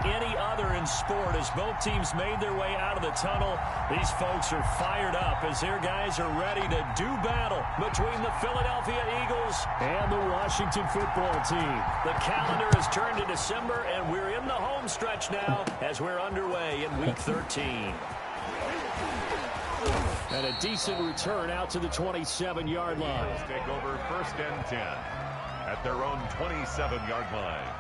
any other in sport. As both teams made their way out of the tunnel, these folks are fired up as their guys are ready to do battle between the Philadelphia Eagles and the Washington football team. The calendar has turned to December, and we're in the home stretch now as we're underway in Week 13. And a decent return out to the 27-yard line. Let's take over 1st and 10 at their own 27-yard line.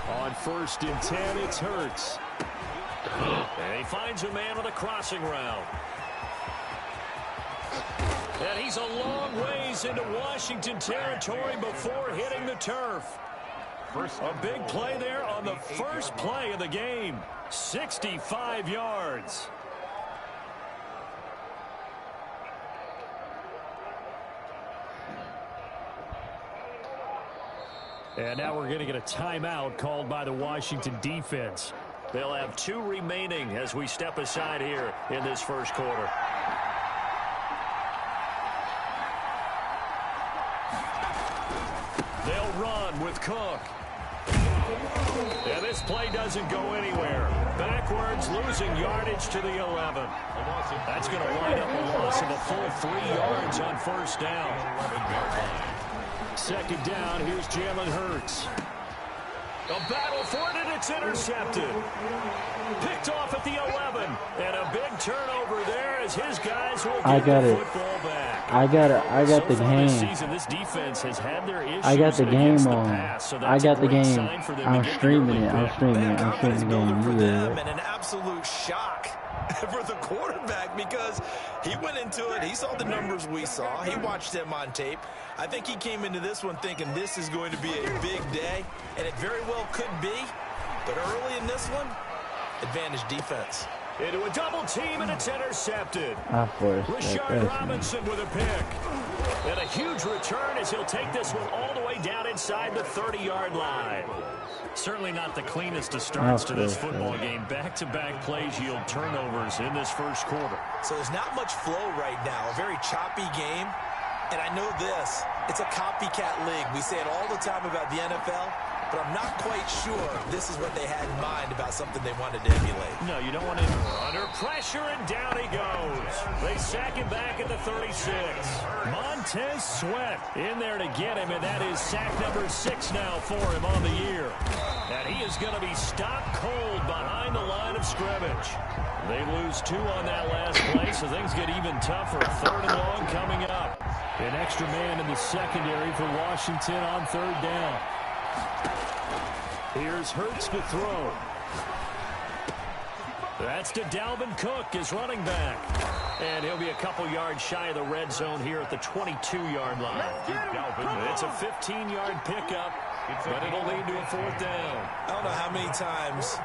On 1st and 10, it's Hurts. And he finds a man with a crossing route. And he's a long ways into Washington territory before hitting the turf. A big play there on the first play of the game. 65 yards. And now we're going to get a timeout called by the Washington defense. They'll have 2 remaining as we step aside here in this first quarter. They'll run with Cook. And this play doesn't go anywhere. Backwards, losing yardage to the 11. That's going to wind up a loss of a full 3 yards on 1st down. 2nd down, here's Jalen Hurts. A battle for it, and it's intercepted. Picked off at the 11. And a big turnover there as his guys will get the football back. I got the game. This season, this defense has had their issues. I got the game on. I got the game. I'm streaming it. I'm streaming the game. And an absolute shock for the quarterback because he went into it. He saw the numbers we saw. He watched them on tape. I think he came into this one thinking this is going to be a big day, and it very well could be. But early in this one, advantage defense. Into a double team, and it's intercepted. Rashard Robinson with a pick. And a huge return as he'll take this one all the way down inside the 30-yard line. Certainly not the cleanest of starts to this football game. Back-to-back plays yield turnovers in this first quarter. So there's not much flow right now. A very choppy game. And I know this. It's a copycat league. We say it all the time about the NFL. But I'm not quite sure this is what they had in mind about something they wanted to emulate. No, you don't want to. Under pressure, and down he goes. They sack him back at the 36. Montez Sweat in there to get him, and that is sack number 6 now for him on the year. And he is going to be stopped cold behind the line of scrimmage. They lose 2 on that last play, so things get even tougher. 3rd and long coming up. An extra man in the secondary for Washington on 3rd down. Here's Hurts to throw. That's to Dalvin Cook, his running back. And he'll be a couple yards shy of the red zone here at the 22-yard line. It's a 15-yard pickup, but it'll lead to a 4th down. I don't know how many times,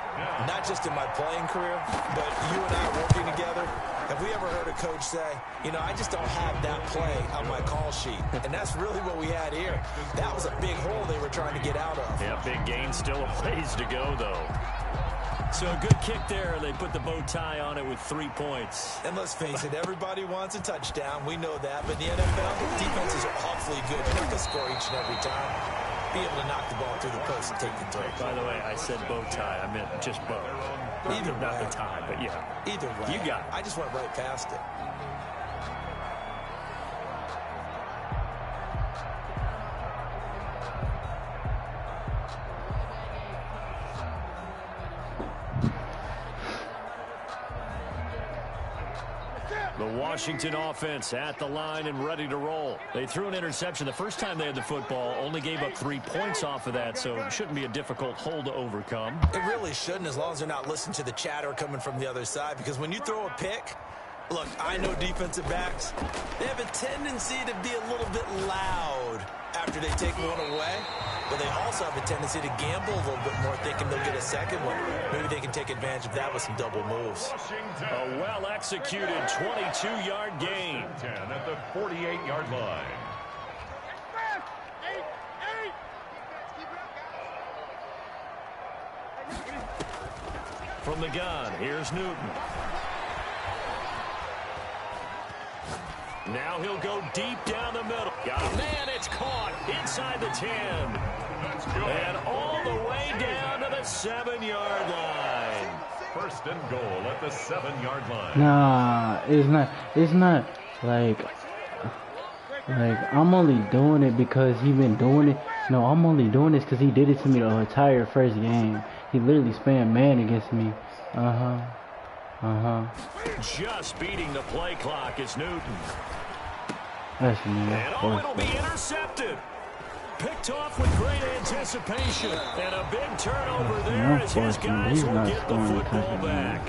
not just in my playing career, but you and I working together, have we ever heard a coach say, you know, I just don't have that play on my call sheet. And that's really what we had here. That was a big hole they were trying to get out of. Yeah, big gain, still a ways to go, though. So a good kick there. They put the bow tie on it with 3 points. And let's face it, everybody wants a touchdown. We know that. But in the NFL, defenses are awfully good. You're not going to score each and every time. Be able to knock the ball through the post and take the throw. By the way, I said bow tie. I meant just bow. Either way. Not the tie, but yeah. Either way. You got it. I just went right past it. The Washington offense at the line and ready to roll. They threw an interception the first time they had the football, only gave up 3 points off of that, so it shouldn't be a difficult hole to overcome. It really shouldn't, as long as they're not listening to the chatter coming from the other side, because when you throw a pick, look, I know defensive backs, they have a tendency to be a little bit loud after they take one away. but they also have a tendency to gamble a little bit more, thinking they'll get a second one. Maybe they can take advantage of that with some double moves. A well-executed 22-yard gain. 10 at the 48-yard line. From the gun, here's Newton. Now he'll go deep down the middle. Man, it's caught inside the 10. And all the way down to the 7-yard line. First and goal at the 7-yard line. Nah, it's not like I'm only doing it because he been doing it. No, I'm only doing this because he did it to me the entire first game. He literally spammed man against me. Just beating the play clock is Newton. That's me. And it'll be intercepted. Picked off with great anticipation. And a big turnover there as his guys will get the football back.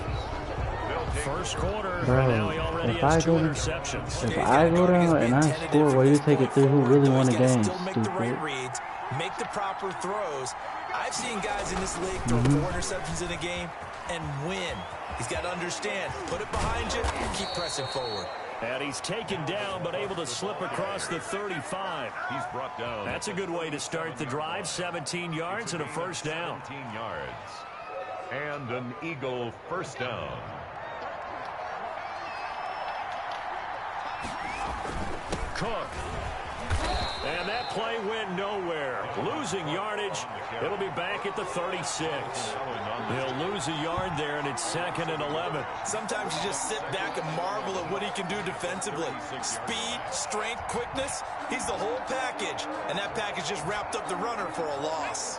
First quarter, bro, now he already has 2 interceptions. If I go down and I score while you take it through, who really won the game? Still make the right reads, make the proper throws. I've seen guys in this league throw 4 interceptions in a game and win. He's got to understand, put it behind you, keep pressing forward. And he's taken down, but able to slip across the 35. He's brought down. That's a good way to start the drive. 17 yards and a first down. 17 yards. And an Eagle first down. Cook. And that play went nowhere. Losing yardage. It'll be back at the 36. He'll lose a yard there, and it's 2nd and 11. Sometimes you just sit back and marvel at what he can do defensively. Speed, strength, quickness. He's the whole package. And that package just wrapped up the runner for a loss.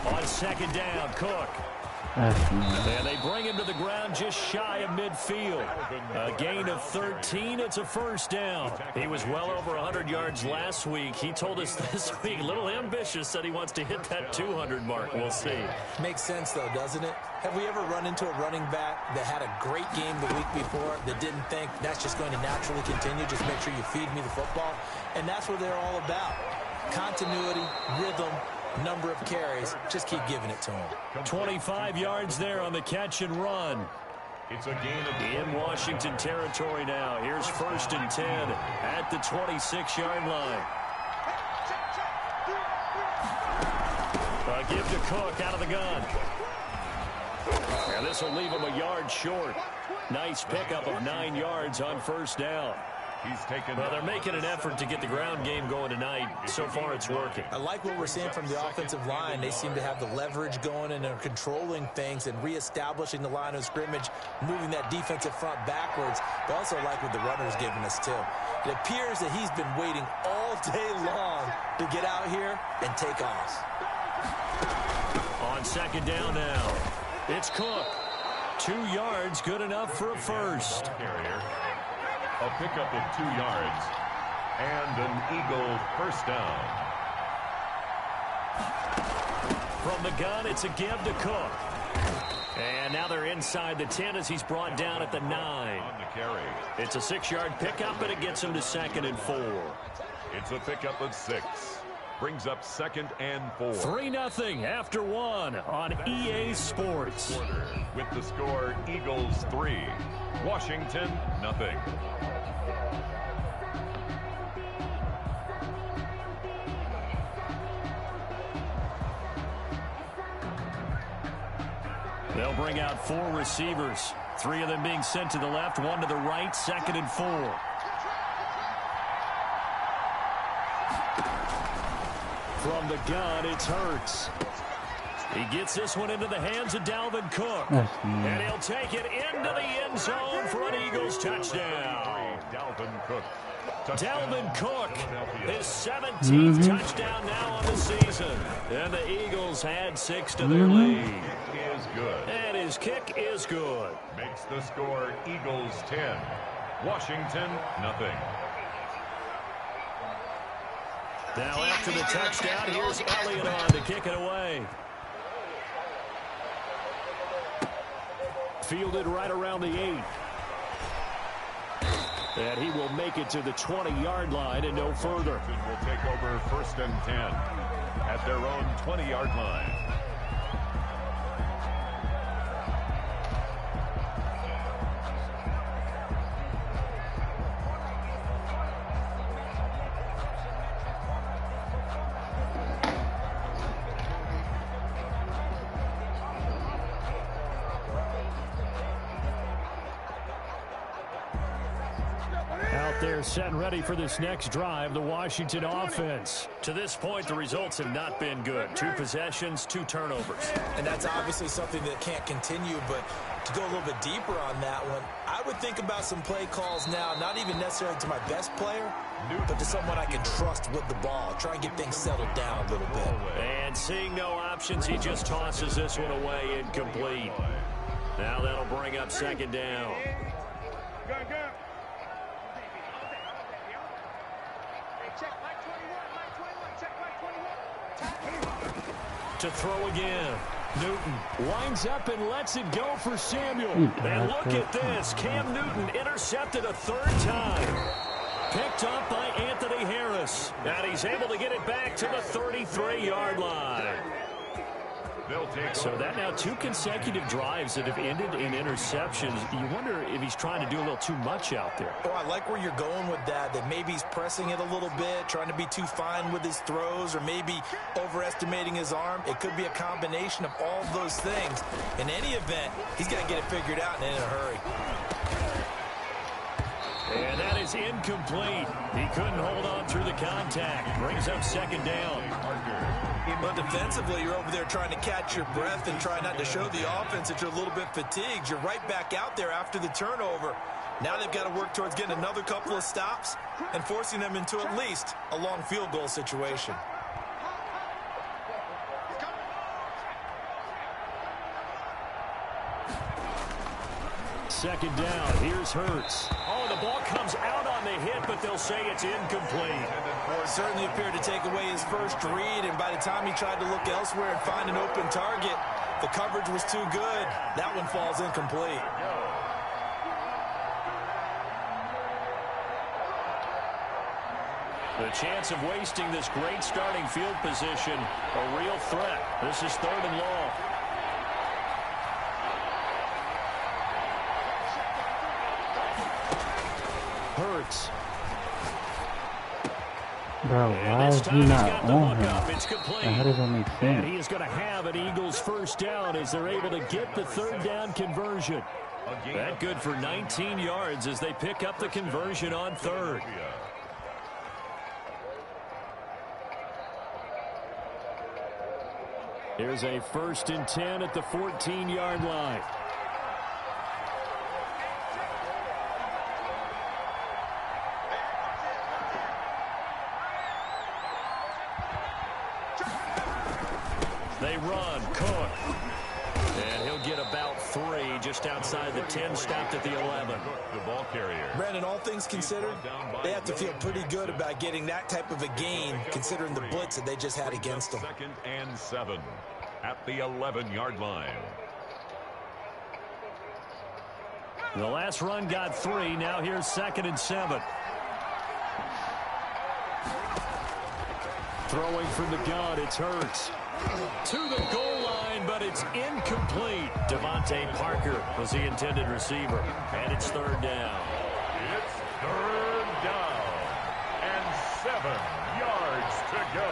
On 2nd down, Cook. And they bring him to the ground just shy of midfield. A gain of 13. It's a first down. He was well over 100 yards last week. He told us this week, a little ambitious, said he wants to hit that 200 mark. We'll see. Makes sense, though, doesn't it? Have we ever run into a running back that had a great game the week before that didn't think that's just going to naturally continue? Just make sure you feed me the football. And that's what they're all about. Continuity, rhythm, number of carries. Just keep giving it to him. 25 yards there on the catch and run. It's a gain of in Washington territory now. Here's 1st and 10 at the 26-yard line. A give to Cook out of the gun. And this will leave him a yard short. Nice pickup of 9 yards on first down. Well, they're making an effort to get the ground game going tonight. So far, it's working. I like what we're seeing from the offensive line. They seem to have the leverage going and are controlling things and reestablishing the line of scrimmage, moving that defensive front backwards. But also like what the runner's giving us, too. It appears that he's been waiting all day long to get out here and take off. On 2nd down now, it's Cook. 2 yards, good enough for a first. A pickup of 2 yards and an Eagle first down. From the gun, it's a give to Cook. And now they're inside the 10 as he's brought down at the 9. On the carry. It's a 6-yard pickup, and it gets him to 2nd and 4. It's a pickup of 6. Brings up 2nd and 4. 3-0 after 1 on EA Sports. With the score, Eagles 3, Washington 0. They'll bring out 4 receivers. 3 of them being sent to the left, 1 to the right, 2nd and 4. From the gun, it's Hurts. He gets this one into the hands of Dalvin Cook. And he'll take it into the end zone for an Eagles touchdown. Dalvin Cook. Dalvin Cook, his 17th touchdown now on the season. And the Eagles add 6 to their lead. Is good. And his kick is good. Makes the score Eagles 10, Washington 0. Now after the touchdown, here's Elliott on to kick it away. Fielded right around the 8. And he will make it to the 20-yard line and no further. Will take over 1st and 10 at their own 20-yard line. They're set and ready for this next drive, the Washington offense. To this point, the results have not been good. 2 possessions, 2 turnovers. And that's obviously something that can't continue, but to go a little bit deeper on that one, I would think about some play calls now, not even necessarily to my best player, but to someone I can trust with the ball. Try and get things settled down a little bit. And seeing no options, he just tosses this one away incomplete. Now that'll bring up 2nd down. To throw again. Newton winds up and lets it go for Samuel. And look at this. Cam Newton intercepted a 3rd time. Picked up by Anthony Harris. And he's able to get it back to the 33-yard line. So that now 2 consecutive drives that have ended in interceptions. You wonder if he's trying to do a little too much out there. Oh, I like where you're going with that maybe he's pressing it a little bit, trying to be too fine with his throws, or maybe overestimating his arm. It could be a combination of all of those things. In any event, he's got to get it figured out and in a hurry. And that is incomplete. He couldn't hold on through the contact. Brings up 2nd down. But defensively, you're over there trying to catch your breath and try not to show the offense that you're a little bit fatigued. You're right back out there after the turnover. Now they've got to work towards getting another couple of stops and forcing them into at least a long field goal situation. Second down. Here's Hurts. Oh, the ball comes out on the hit, but they'll say it's incomplete. Certainly appeared to take away his first read, and by the time he tried to look elsewhere and find an open target, the coverage was too good. That one falls incomplete. The chance of wasting this great starting field position, a real threat. This is 3rd and long. Hurts. Bro, why is he not on him? How does that make sense? And he is going to have an Eagles 1st down as they're able to get the 3rd down conversion. That good for 19 yards as they pick up the conversion on 3rd. Here's a 1st and 10 at the 14-yard line. They run. Cook. And he'll get about 3 just outside the 10, stopped at the 11. The ball carrier. Brandon, all things considered, they have to feel pretty good about getting that type of a gain, considering the blitz that they just had against them. 2nd and 7 at the 11-yard line. The last run got 3. Now here's 2nd and 7. Throwing from the gun, it's Hurts. To the goal line, but it's incomplete. Devontae Parker was the intended receiver. And it's 3rd down. It's 3rd down. And 7 yards to go.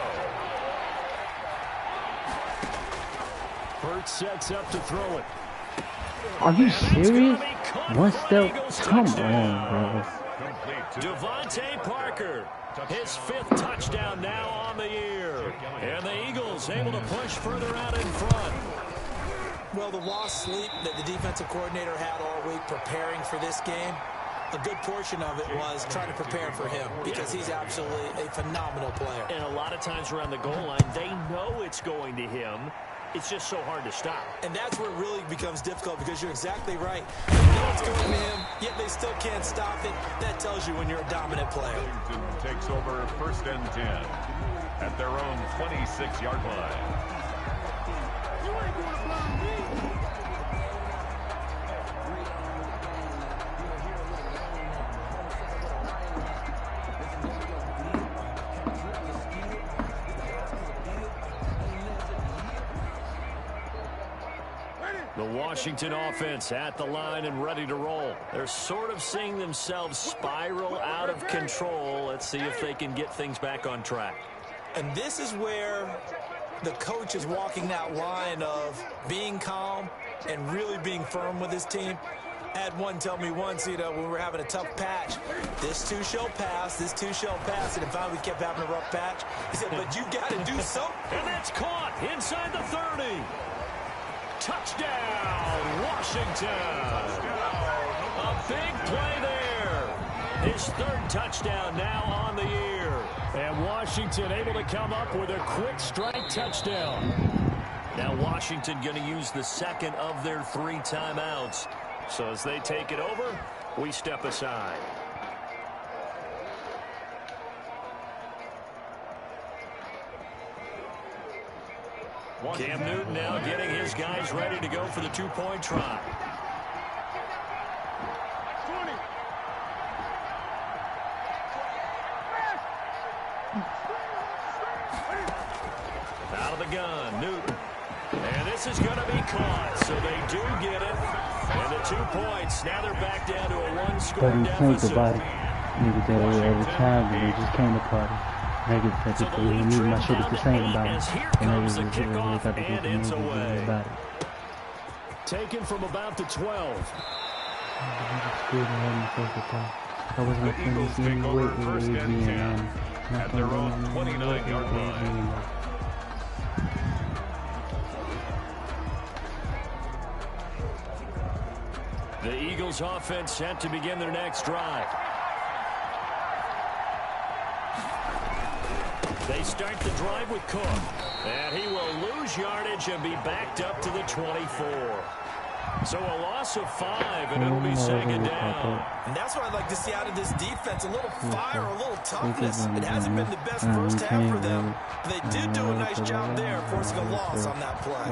Hurts sets up to throw it. Are you serious? One step? Come on, bro. Devontae Parker, his 5th touchdown now on the year. And the Eagles able to push further out in front. Well, the lost sleep that the defensive coordinator had all week preparing for this game, a good portion of it was trying to prepare for him because he's absolutely a phenomenal player. And a lot of times around the goal line, they know it's going to him. It's just so hard to stop. And that's where it really becomes difficult because you're exactly right. They know it's going to him, yet they still can't stop it. That tells you when you're a dominant player. Washington takes over 1st and 10 at their own 26-yard line. Washington offense at the line and ready to roll. They're sort of seeing themselves spiral out of control. Let's see if they can get things back on track. And this is where the coach is walking that line of being calm and really being firm with his team. I had one tell me once, when we were having a tough patch, this too shall pass, this too shall pass. And in fact, we kept having a rough patch. He said, but you got to do something. And that's caught inside the 30. Touchdown, Washington. A big play there. His third touchdown now on the year. And Washington able to come up with a quick strike touchdown. Now Washington going to use the second of their 3 timeouts. So as they take it over, we step aside. Cam Newton now getting his guys ready to go for the 2-point try. Out of the gun, Newton. And this is going to be caught, so they do get it. And the 2 points, now they're back down to a 1-score deficit. But he think about it. Niggas that way every time, and they just came to party. Niggas that just need my shit is the same about it. And comes the kickoff, and it's away. About it. Taken from about the 12. I was The Eagles take over first and 10 at their own 29-yard line. The Eagles offense set to begin their next drive. They start the drive with Cook. And he will lose yardage and be backed up to the 24. So a loss of 5, and it'll be second down. And that's what I'd like to see out of this defense. A little fire, a little toughness. It hasn't been the best first half for them. They did do a nice job there, forcing a loss on that play.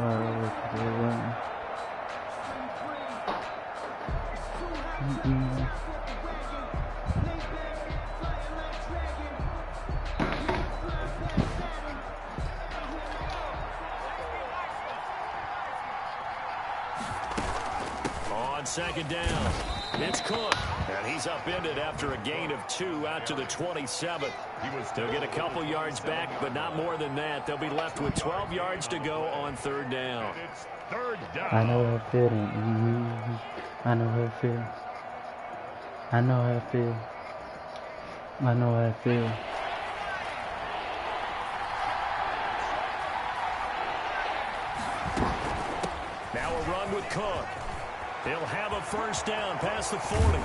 On second down, it's Cook. And he's upended after a gain of 2 out to the 27. They'll get a couple yards back, but not more than that. They'll be left with 12 yards to go on third down. It's third down. I know how it feels. I know how it feels. I know how it feels. I know how it feels. Now a run with Cook. He'll have a first down past the 40.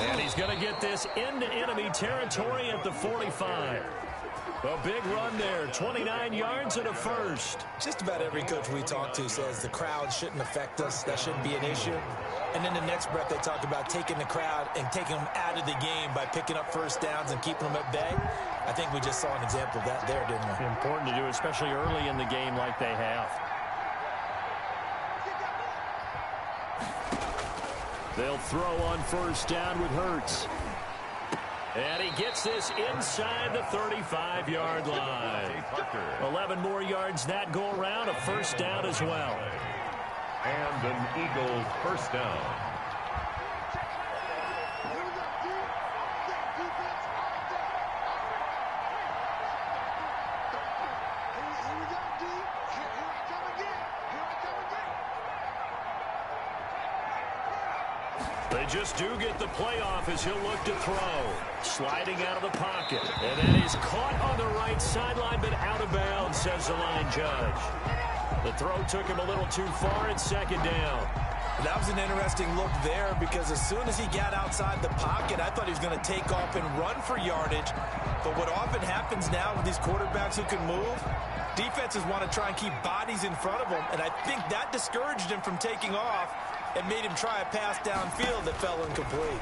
And he's going to get this into enemy territory at the 45. A big run there, 29 yards and a first. Just about every coach we talk to says the crowd shouldn't affect us. That shouldn't be an issue. And then the next breath they talk about taking the crowd and taking them out of the game by picking up first downs and keeping them at bay. I think we just saw an example of that there, didn't we? Important to do, especially early in the game like they have. They'll throw on first down with Hurts. And he gets this inside the 35-yard line. 11 more yards that go around, a first down as well. And an Eagle first down. They just do get the playoff as he'll look to throw. Sliding out of the pocket. And that is caught on the right sideline, but out of bounds, says the line judge. The throw took him a little too far at second down. That was an interesting look there because as soon as he got outside the pocket, I thought he was going to take off and run for yardage. But what often happens now with these quarterbacks who can move, defenses want to try and keep bodies in front of them. And I think that discouraged him from taking off and made him try a pass downfield that fell incomplete.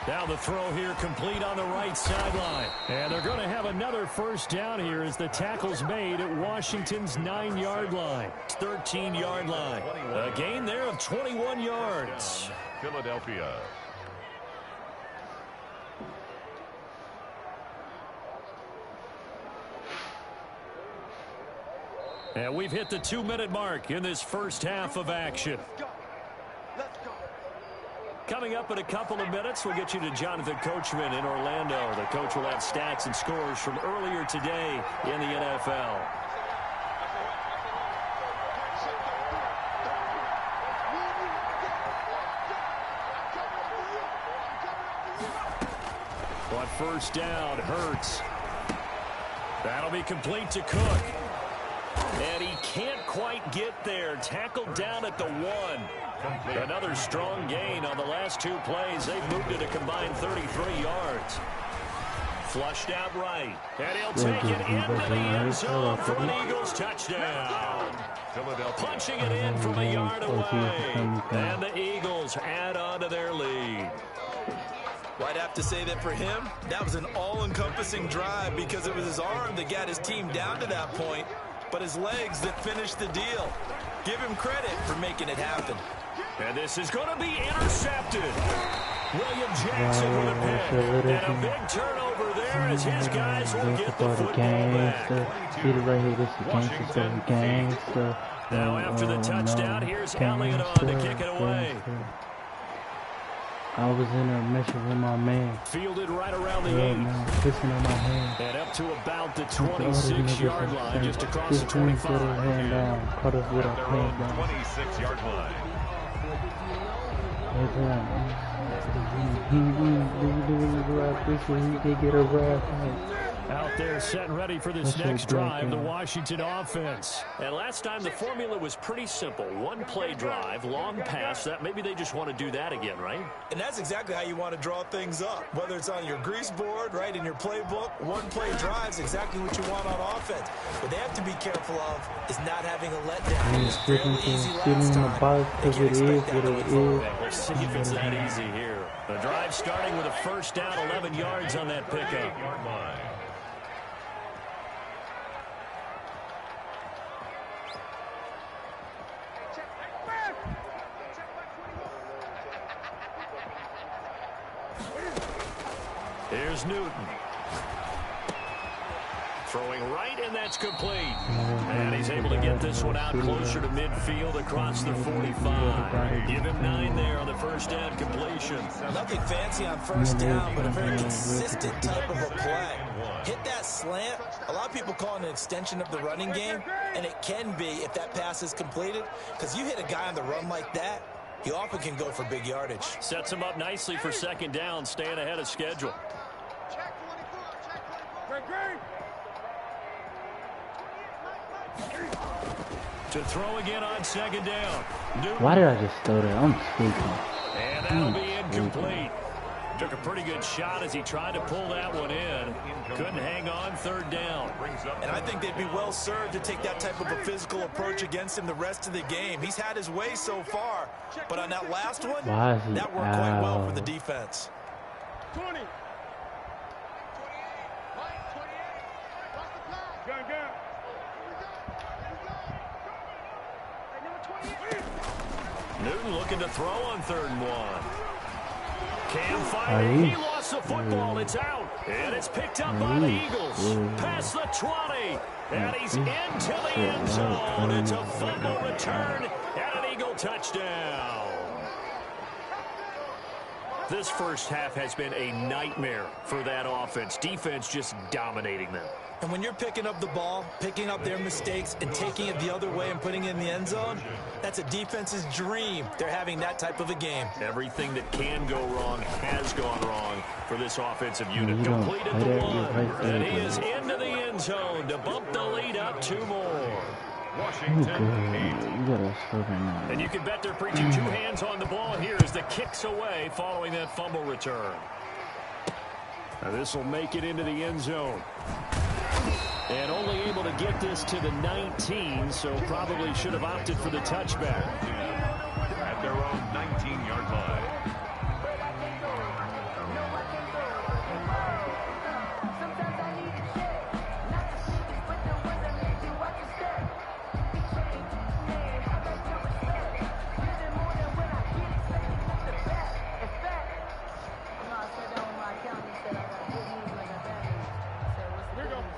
Now the throw here complete on the right sideline. And they're going to have another first down here as the tackle's made at Washington's 9-yard line. 13-yard line. A gain there of 21 yards. Philadelphia. And we've hit the 2-minute mark in this first half of action. Coming up in a couple of minutes, we'll get you to Jonathan Coachman in Orlando. The coach will have stats and scores from earlier today in the NFL. But first down, Hurts. That'll be complete to Cook. And he can't quite get there. Tackled down at the 1. Another strong gain on the last 2 plays. They've moved it a combined 33 yards. Flushed out right. And he'll take it into the end zone for an Eagles touchdown. Punching it in from a yard away. And the Eagles add on to their lead. Well, I'd have to say that for him, that was an all-encompassing drive because it was his arm that got his team down to that point, but his legs that finished the deal. Give him credit for making it happen. And this is going to be intercepted. William Jackson with a pick. And a big turnover there as his guys will get the football back. Now after the touchdown, here's Elliott on to kick it away. I was in there messing with my man. Fielded right around the 8. Pissing on my hand. And up to about the 26-yard line, just across the 25. Caught us with our hand down. 26-yard line. Out there setting ready for this next drive, the Washington offense. And last time the formula was pretty simple. 1-play drive, long pass. That maybe they just want to do that again, right? And that's exactly how you want to draw things up. Whether it's on your grease board, right, in your playbook, 1-play drive is exactly what you want on offense. What they have to be careful of is not having a letdown. It was fairly easy last time. They can expect that going forward. We'll see if it's that easy here. The drive starting with a first down, 11 yards on that pickup. Here's Newton. Throwing right, and that's complete. And he's able to get this one out closer to midfield across the 45. Give him 9 there on the first down completion. Nothing fancy on first down, but a very consistent type of a play. Hit that slant. A lot of people call it an extension of the running game, and it can be if that pass is completed, because you hit a guy on the run like that, he often can go for big yardage. Sets him up nicely for second down, staying ahead of schedule. To throw again on second down. Newton. Why did I just throw that? I'm stupid. And that'll be incomplete. Took a pretty good shot as he tried to pull that one in. Couldn't hang on third down. And I think they'd be well served to take that type of a physical approach against him the rest of the game. He's had his way so far, but on that last one, that worked quite well for the defense. 20. Newton looking to throw on 3rd and 1. Cam firing. He lost the football. It's out. And it's picked up by the Eagles. Past the 20. And he's into the end zone. It's a fumble return and an Eagle touchdown. This first half has been a nightmare for that offense. Defense just dominating them. And when you're picking up the ball, picking up their mistakes, and taking it the other way and putting it in the end zone, that's a defense's dream. They're having that type of a game. Everything that can go wrong has gone wrong for this offensive unit. Completed the 1, and he is into the end zone to bump the lead up 2 more. And you can bet they're preaching 2 hands on the ball here as the kick's away following that fumble return. Now this will make it into the end zone. And only able to get this to the 19, so probably should have opted for the touchback. At their own 19-yard line.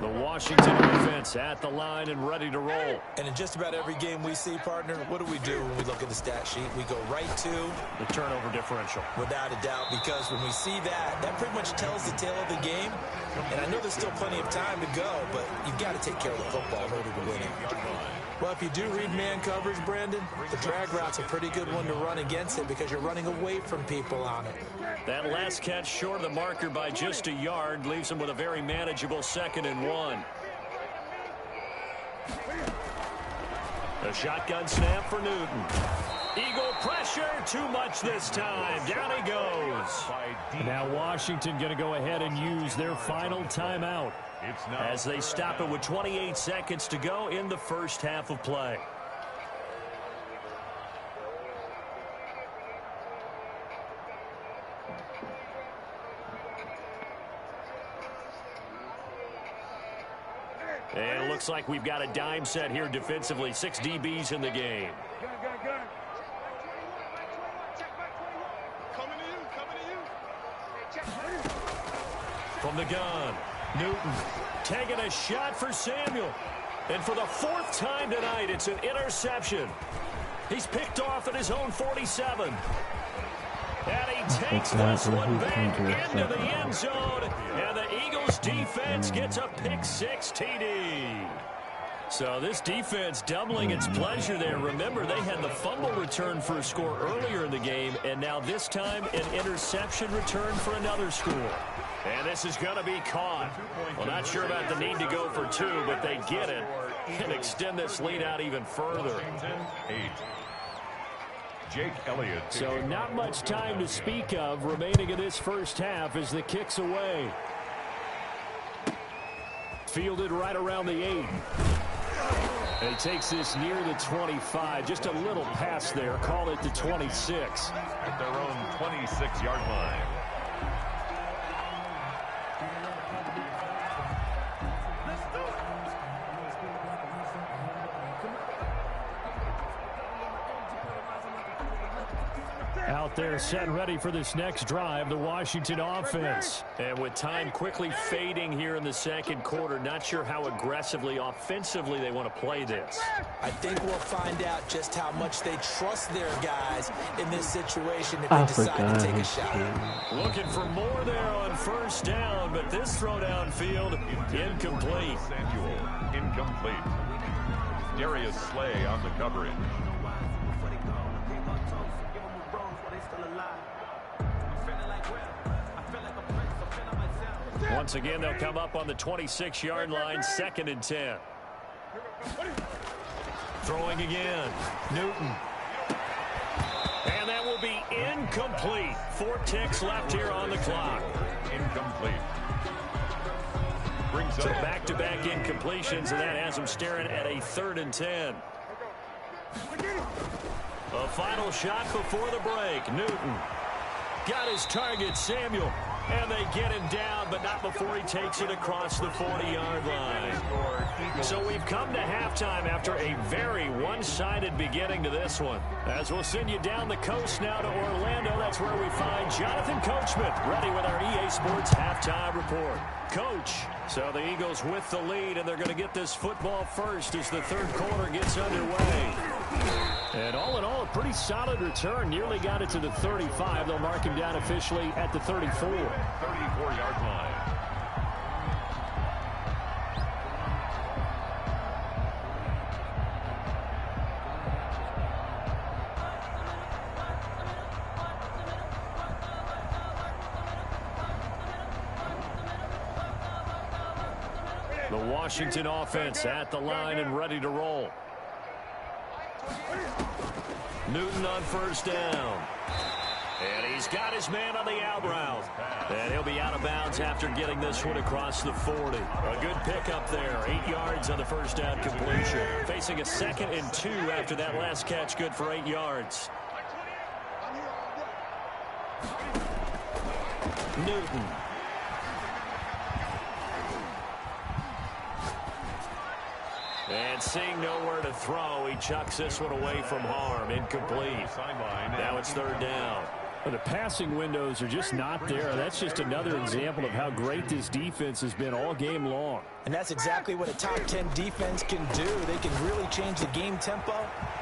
The Washington offense at the line and ready to roll. And in just about every game we see, partner, what do we do when we look at the stat sheet? We go right to the turnover differential. Without a doubt, because when we see that, that pretty much tells the tale of the game. And I know there's still plenty of time to go, but you've got to take care of the football in order to win it. Well, if you do read man coverage, Brandon, the drag route's a pretty good one to run against it because you're running away from people on it. That last catch short of the marker by just a yard leaves him with a very manageable 2nd and 1. A shotgun snap for Newton. Eagle pressure, too much this time. Down he goes. And now Washington going to go ahead and use their final timeout as they stop it with 28 seconds to go in the first half of play. And it looks like we've got a dime set here defensively. 6 DBs in the game. From the gun, Newton taking a shot for Samuel. And for the 4th time tonight, it's an interception. He's picked off at his own 47. And he takes this one back into the end zone. And the Eagles defense gets a pick-6 TD. So this defense doubling its pleasure there. Remember, they had the fumble return for a score earlier in the game, and now this time an interception return for another score. And this is going to be caught. Well, not sure about the need to go for 2, but they get it and extend this lead out even further. Jake Elliott. So not much time to speak of remaining in this first half as the kick's away. Fielded right around the 8. And he takes this near the 25. Just a little pass there. Call it the 26. At their own 26-yard line. Out there set and ready for this next drive, the Washington offense. And with time quickly fading here in the second quarter, not sure how aggressively, offensively they want to play this. I think we'll find out just how much they trust their guys in this situation if they decide to take a shot. Looking for more there on first down, but this throw downfield incomplete. Samuel, incomplete. Darius Slay on the coverage. Once again, they'll come up on the 26-yard line, 2nd and 10. Throwing again, Newton. And that will be incomplete. 4 ticks left here on the clock. Incomplete. Brings so back-to-back incompletions, and that has them staring at a 3rd and 10. A final shot before the break. Newton got his target, Samuel. And they get him down, but not before he takes it across the 40-yard line. So we've come to halftime after a very one-sided beginning to this one. As we'll send you down the coast now to Orlando, that's where we find Jonathan Coachman, ready with our EA Sports halftime report. Coach, so the Eagles with the lead, and they're going to get this football first as the 3rd quarter gets underway. And all in all, a pretty solid return. Nearly got it to the 35. They'll mark him down officially at the 34. 34-yard line. The Washington offense at the line and ready to roll. Newton on first down. And he's got his man on the out route. And he'll be out of bounds after getting this one across the 40. A good pickup there. 8 yards on the first down completion. Facing a 2nd and 2 after that last catch, good for 8 yards. Newton. And seeing nowhere to throw, he chucks this one away from harm. Incomplete. Now it's 3rd down. The passing windows are just not there. That's just another example of how great this defense has been all game long. And that's exactly what a top 10 defense can do. They can really change the game tempo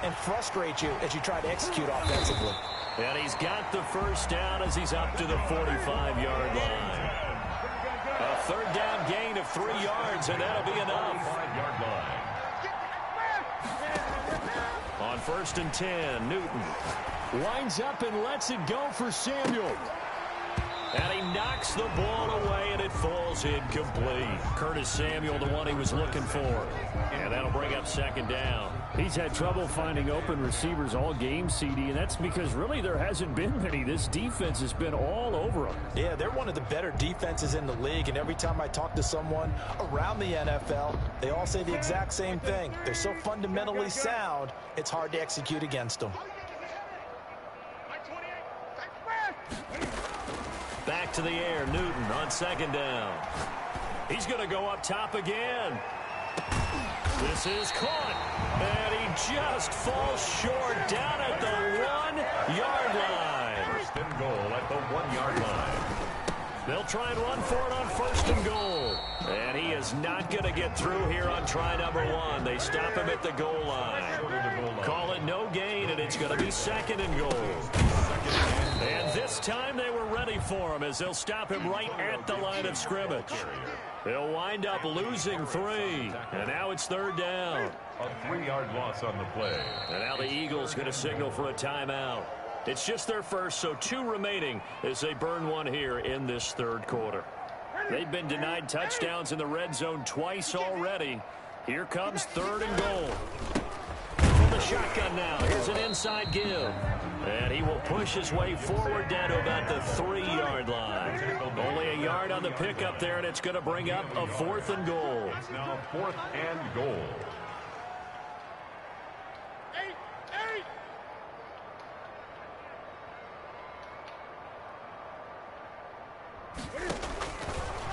and frustrate you as you try to execute offensively. And he's got the first down as he's up to the 45-yard line. A third down gain of 3 yards, and that'll be enough. 5-yard line. On 1st and 10, Newton winds up and lets it go for Samuel. And he knocks the ball away, and it falls incomplete. Curtis Samuel, the one he was looking for. And that'll bring up 2nd down. He's had trouble finding open receivers all game, CD, and that's because really there hasn't been many. This defense has been all over them. Yeah, they're one of the better defenses in the league, and every time I talk to someone around the NFL, they all say the exact same thing. They're so fundamentally sound, it's hard to execute against them. Back to the air, Newton on 2nd down. He's going to go up top again. This is caught, and he just falls short down at the 1-yard line. 1st and goal at the 1-yard line. They'll try and run for it on 1st and goal. And he is not going to get through here on try number 1. They stop him at the goal line. Call it no gain, and it's going to be 2nd and goal. And this time they were ready for him as they'll stop him right at the line of scrimmage. They'll wind up losing 3. And now it's 3rd down. A 3-yard loss on the play. And now the Eagles going to signal for a timeout. It's just their first, so 2 remaining as they burn 1 here in this 3rd quarter. They've been denied touchdowns in the red zone twice already. Here comes 3rd and goal. From the shotgun now, here's an inside give. And he will push his way forward down to about the 3-yard line. Only a yard on the pickup there, and it's going to bring up a 4th and goal. It's now 4th and goal.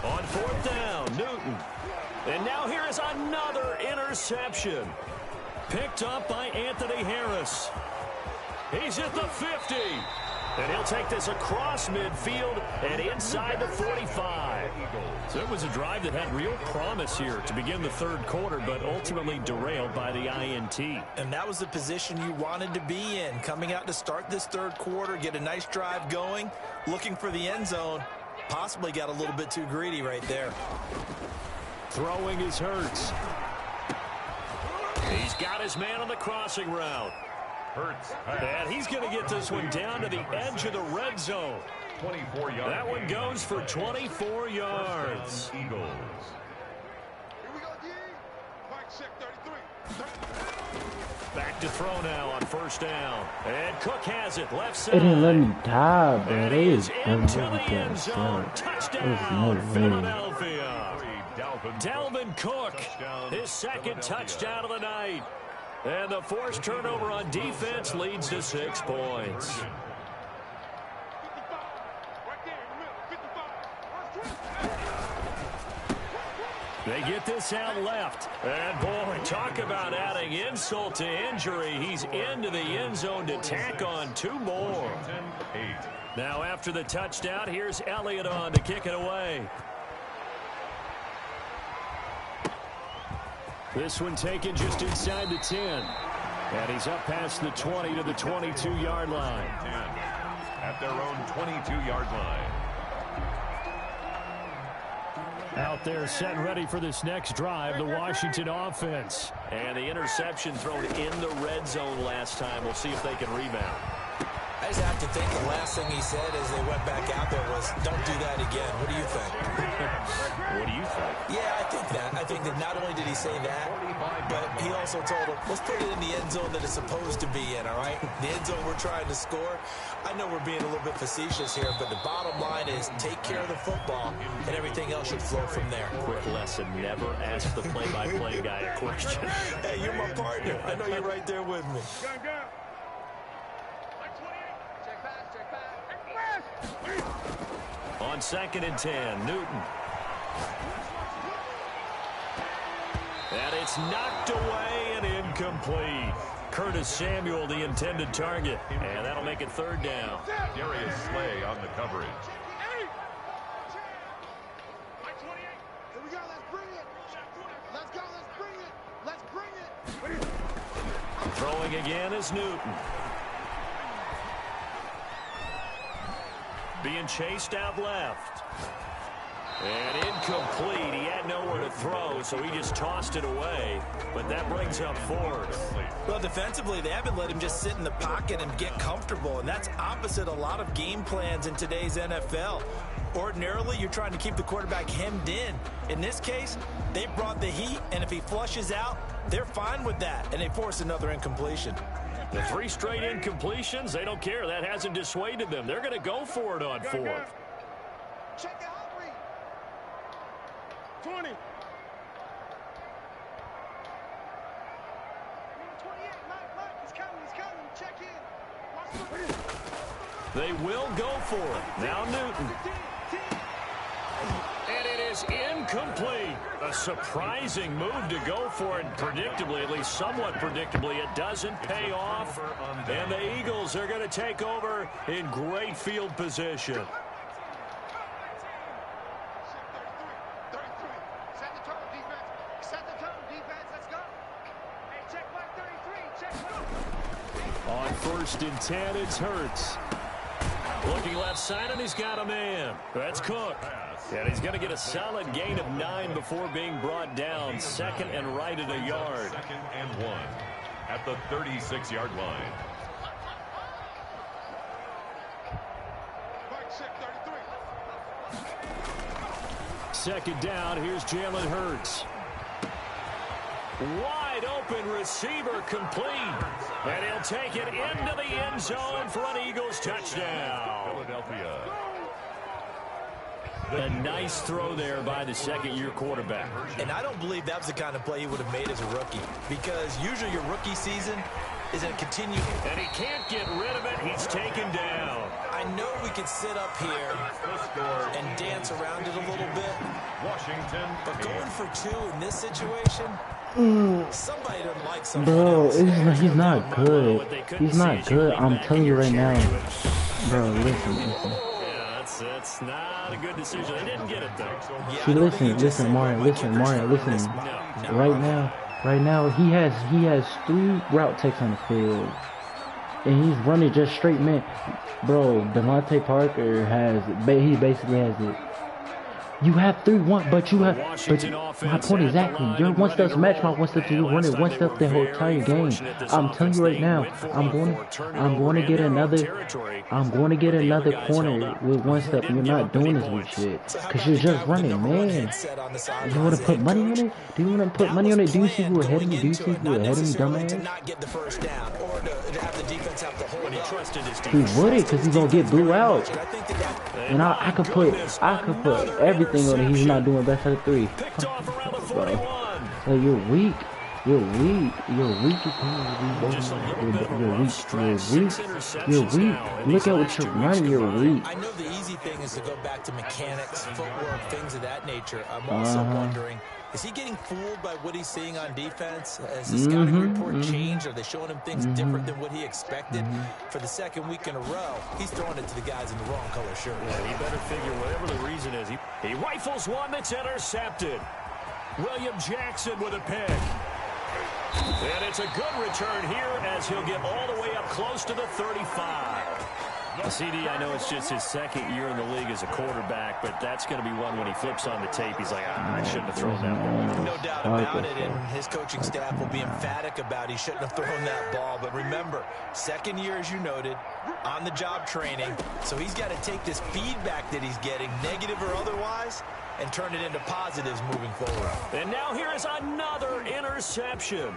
On 4th down, Newton. And now here is another interception. Picked up by Anthony Harris. He's at the 50. And he'll take this across midfield and inside the 45. So it was a drive that had real promise here to begin the 3rd quarter, but ultimately derailed by the INT. And that was the position you wanted to be in. Coming out to start this 3rd quarter, get a nice drive going, looking for the end zone. Possibly got a little bit too greedy right there. Throwing is Hurts. He's got his man on the crossing route. Hurts. And he's going to get this one down to the edge of the red zone. 24 yards. That one goes for 24 yards. Eagles. Here we go, D. Mike, check 33. Back to throw now on 1st down. And Cook has it left They didn't let side. me die, bro. And They he is is done into with the that end zone. stuff. Touchdown, There's no way. Philadelphia. Dalvin Cook, his 2nd touchdown of the night. And the forced turnover on defense leads to 6 points. 55. Right there in the middle. 55. They get this out left. And, boy, talk about adding insult to injury. He's into the end zone to tack on 2 more. 8. Now, after the touchdown, here's Elliott on to kick it away. This one taken just inside the 10. And he's up past the 20 to the 22-yard line. 10 at their own 22-yard line. Out there set and ready for this next drive, the Washington offense. And the interception thrown in the red zone last time. We'll see if they can rebound. I just have to think the last thing he said as they went back out there was, don't do that again. What do you think? What do you think? Yeah, I think that. I think that not only did he say that, but he also told him, let's put it in the end zone that it's supposed to be in, all right? The end zone we're trying to score. I know we're being a little bit facetious here, but the bottom line is take care of the football, and everything else should flow from there. Quick lesson, never ask the play-by-play guy a question. Hey, you're my partner. I know you're right there with me. Gun, gun. On 2nd and 10, Newton. And it's knocked away and incomplete. Curtis Samuel, the intended target. And that'll make it third down. Darius Slay on the coverage. Here we go. Let's bring it. Let's go. Let's bring it. Let's bring it. Throwing again is Newton. Being chased out left. And incomplete. He had nowhere to throw, so he just tossed it away. But that brings up fourth. Well, defensively, they haven't let him just sit in the pocket and get comfortable, and that's opposite a lot of game plans in today's NFL. Ordinarily, you're trying to keep the quarterback hemmed in. In this case, they brought the heat, and if he flushes out, they're fine with that, and they force another incompletion. The 3 straight incompletions, they don't care. That hasn't dissuaded them. They're going to go for it on fourth. Check out. 20. 28. Mike, he's coming. Check in. They will go for it. Now Newton. And it is incomplete. A surprising move to go for it. Predictably, at least somewhat predictably, it doesn't pay off. And the Eagles are going to take over in great field position. On 1st and 10, it's Hurts. Looking left side, and he's got a man. That's Cook. And he's going to get a solid gain of 9 before being brought down. Second and right at a yard. 2nd and 1 at the 36-yard line. Second down, here's Jalen Hurts. Wide open receiver complete. And he'll take it into the end zone for an Eagles touchdown. Philadelphia. A nice throw there by the second-year quarterback. And I don't believe that was the kind of play he would have made as a rookie, because usually your rookie season is going to continue. And he can't get rid of it. He's taken down. I know we could sit up here and dance around it a little bit, Washington. but going for 2 in this situation, somebody doesn't like something. Bro, he's not good. He's not good. I'm telling you right now. Bro, listen. Yeah, that's not a good decision. They didn't get it, though. See, listen, Mario, listen. Right now, he has 3 route takes on the field, and he's running just straight man. Bro, Devontae Parker he basically has it. You have 3-1, but you have. But my point exactly. Your 1 step's match my 1 step. You running 1 step the whole entire game. I'm telling you right now. I'm going to get another corner with 1 step. You're not doing this with shit, cause you're just running, man. You want to put money on it? Do you want to put money on it? Do you see who ahead of me? Dumbass? He wouldn't, cause he's gonna get blew out. And I could put everything on it. He's not doing best out of 3. Bro. Hey, you're weak. You're weak. You're weak. Look at what you're running. You're weak. I know the easy thing is to go back to mechanics, footwork, things of that nature. I'm also wondering, is he getting fooled by what he's seeing on defense? Has the scouting report changed? Are they showing him things different than what he expected? For the 2nd week in a row, he's throwing it to the guys in the wrong color shirt. Yeah, he better figure whatever the reason is. He rifles one that's intercepted. William Jackson with a pick. And it's a good return here as he'll get all the way up close to the 35. CD, I know it's just his 2nd year in the league as a quarterback, but that's going to be one when he flips on the tape. He's like, I shouldn't have thrown that ball. No doubt about it, and his coaching staff will be emphatic about he shouldn't have thrown that ball. But remember, 2nd year, as you noted, on-the-job training, so he's got to take this feedback that he's getting, negative or otherwise, and turn it into positives moving forward. And now here is another interception.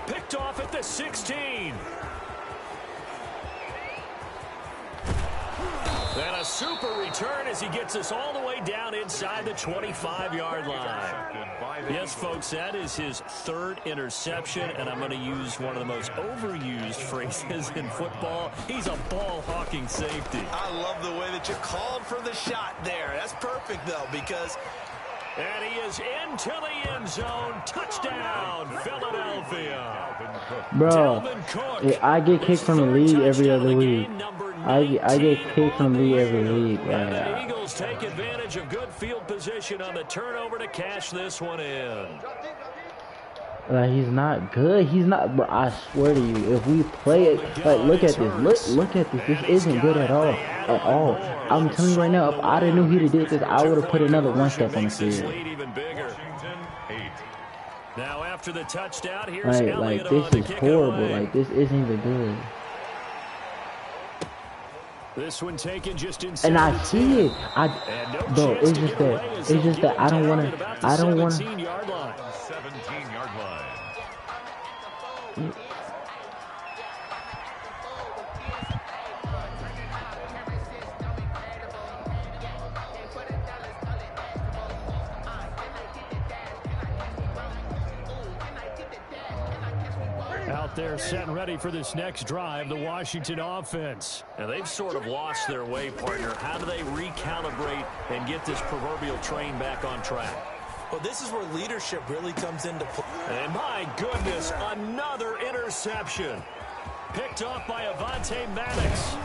Picked off at the 16. And a super return as he gets us all the way down inside the 25-yard line. Yes, folks, that is his 3rd interception, and I'm going to use one of the most overused phrases in football. He's a ball-hawking safety. I love the way that you called for the shot there. That's perfect, though, because And he is into the end zone. Touchdown, Philadelphia. Bro, I get kicked from the league every other week. I get kicked from the league every week. And the Eagles take advantage of good field position on the turnover to cash this one in. He's not good. He's not. Bro, I swear to you, if we play it, like, look at this. Look at this. This isn't good at all. At all. I'm telling you right now, if I'd have knew he'd have did this, I would have put another one step on the field. Now after the touchdown, here's like this is horrible. Like, this isn't even good. This one taken just inside. And I see it. Bro, it's just that I don't want to. 17-yard line. Out there set and ready for this next drive, the Washington offense. Now they've sort of lost their way, partner. How do they recalibrate and get this proverbial train back on track? Well, this is where leadership really comes into play. And my goodness, another interception. Picked off by Avonte Maddox.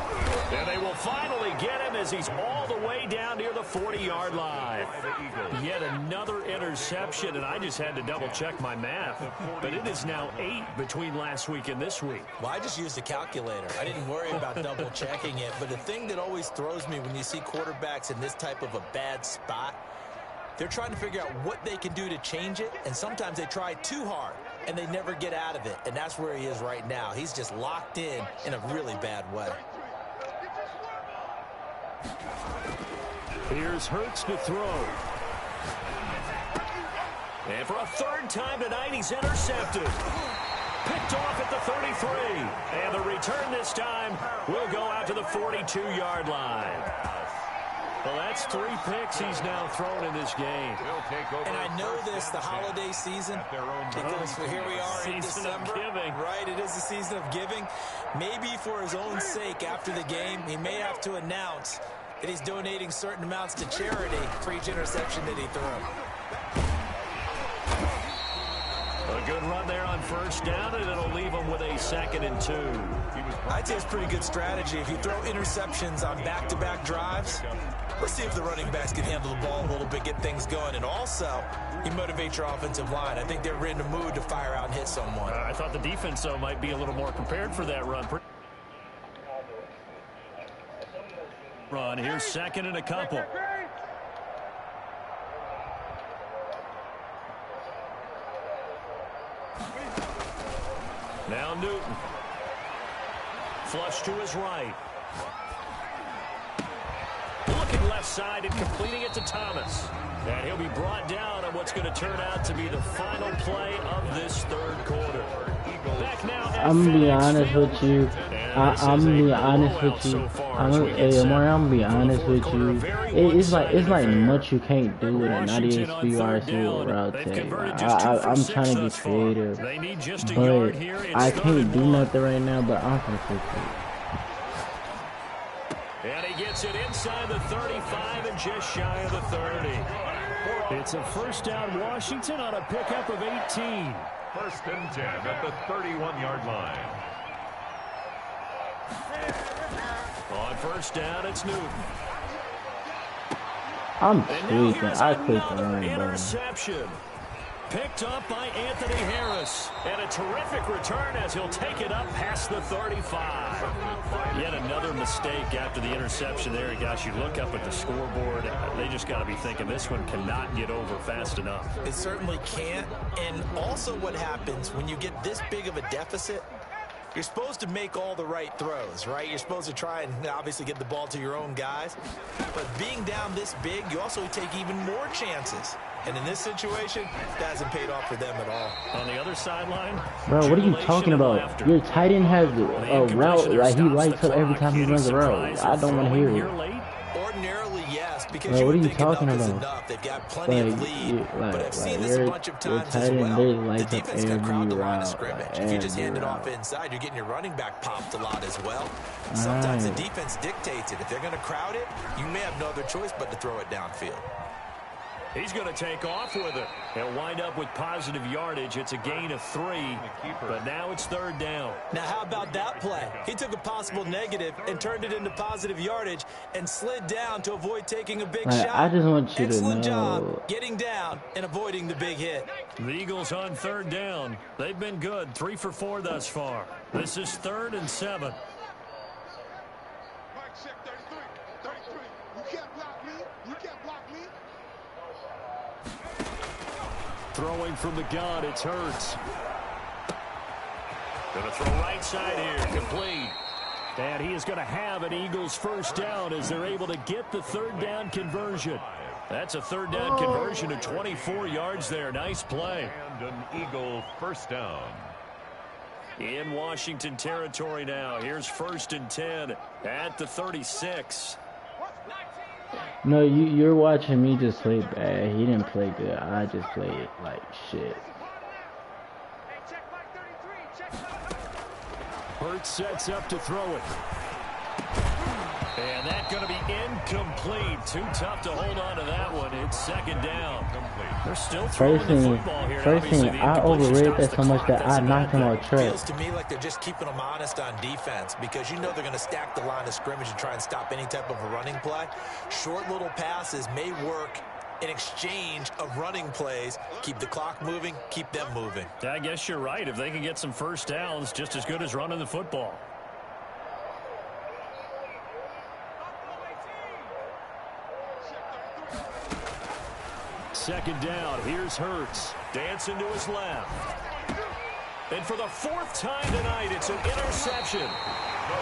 And they will finally get him as he's all the way down near the 40-yard line. Yet another interception, and I just had to double-check my math. But it is now 8 between last week and this week. Well, I just used a calculator. I didn't worry about double-checking it. But the thing that always throws me when you see quarterbacks in this type of a bad spot, they're trying to figure out what they can do to change it, and sometimes they try too hard, and they never get out of it, and that's where he is right now. He's just locked in a really bad way. Here's Hurts to throw. And for a third time tonight, he's intercepted. Picked off at the 33. And the return this time will go out to the 42-yard line. Well, that's 3 picks he's now thrown in this game. And I know this, the holiday season, because here we are in December. Right, it is the season of giving. Maybe for his own sake after the game, he may have to announce that he's donating certain amounts to charity for each interception that he threw. A good run there on first down, and it'll leave him with a 2nd and 2. I'd say it's pretty good strategy. If you throw interceptions on back-to-back drives, let's see if the running backs can handle the ball a little bit, get things going. And also, you motivate your offensive line. I think they're in the mood to fire out and hit someone. I thought the defense, though, might be a little more prepared for that run. Here's 2nd and a couple. Now Newton. Flush to his right. Looking left side and completing it to Thomas. And he'll be brought down on what's going to turn out to be the final play of this 3rd quarter. Back now at I'm gonna be honest Field. with you. I'm gonna be honest with you. I'm gonna be honest with you. It's like much you can't do with a 98 speed wide receiver route take. I'm trying to be creative, but I can't do nothing right now. But I'm gonna fix it. And he gets it inside the 35 and just shy of the 30. It's a first down Washington on a pickup of 18. 1st and 10 at the 31-yard line. On first down, it's Newton. I'm tweaking. I clicked the wrong button. Interception. Picked up by Anthony Harris. And a terrific return as he'll take it up past the 35. Yet another mistake after the interception there. Gosh, you look up at the scoreboard. They just got to be thinking this one cannot get over fast enough. It certainly can't. And also what happens when you get this big of a deficit, you're supposed to make all the right throws, right? You're supposed to try and obviously get the ball to your own guys. But being down this big, you also take even more chances. And in this situation, that hasn't paid off for them at all. On the other sideline, bro, what are you talking about? Your tight end has a route, like he lights up every time he runs a route. I don't want to hear it. Ordinarily, yes, because Bro, you what are would you think talking enough is about? enough. They've got plenty of lead, but I've seen this a bunch of your times tight as end well. literally The lights up defense can crowd the every line of route, scrimmage. If you just hand it off inside, you're getting your running back popped a lot as well. Sometimes the defense dictates it. If they're going to crowd it, you may have no other choice but to throw it downfield. He's going to take off with it. He'll wind up with positive yardage. It's a gain of 3, but now it's 3rd down. Now, how about that play? He took a possible negative and turned it into positive yardage and slid down to avoid taking a big shot. I just want you Excellent to know. job getting down and avoiding the big hit. The Eagles on 3rd down. They've been good, 3 for 4 thus far. This is 3rd and 7. Mike, check 33. 33. You can't block me. You can't block me. Throwing from the gun, it's Hurts. Going to throw right side here, complete. And he is going to have an Eagles 1st down as they're able to get the 3rd down conversion. That's a 3rd down conversion of 24 yards there. Nice play. And an Eagle 1st down. In Washington territory now. Here's 1st and 10 at the 36. No, you're watching me just play bad. He didn't play good. I just played like shit. Hurts sets up to throw it. And that's going to be incomplete. Too tough to hold on to that one. It's 2nd down. They're still throwing the football here. First thing, I overrated that so much that I knocked him off track. Feels to me like they're just keeping them honest on defense because you know they're going to stack the line of scrimmage and try and stop any type of a running play. Short little passes may work in exchange of running plays. Keep the clock moving, keep them moving. I guess you're right. If they can get some 1st downs, just as good as running the football. Second down. Here's Hurts. Dancing to his left. And for the 4th time tonight, it's an interception.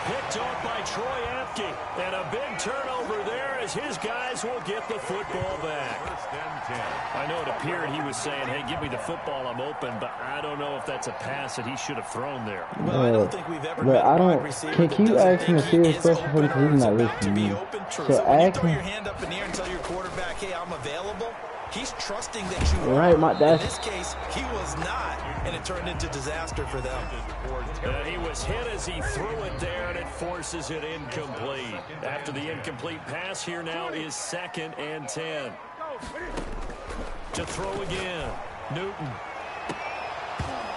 Picked off by Troy Apke. And a big turnover there as his guys will get the football back. 1st and 10. I know it appeared he was saying, hey, give me the football, I'm open. But I don't know if that's a pass that he should have thrown there. Well, I don't think we've ever but met I a don't. wide receiver Can you that ask him a doesn't think serious he is question for me? open Because he's or not is about to listening to be me. open. True. So So when you ask throw him. your hand up in the air and tell your quarterback, hey, I'm available, he's trusting that you Right, are. that's. In this case, he was not, and it turned into disaster for them. He was hit as he threw it there, and it forces it incomplete. After the incomplete pass, here now is 2nd and 10. To throw again. Newton.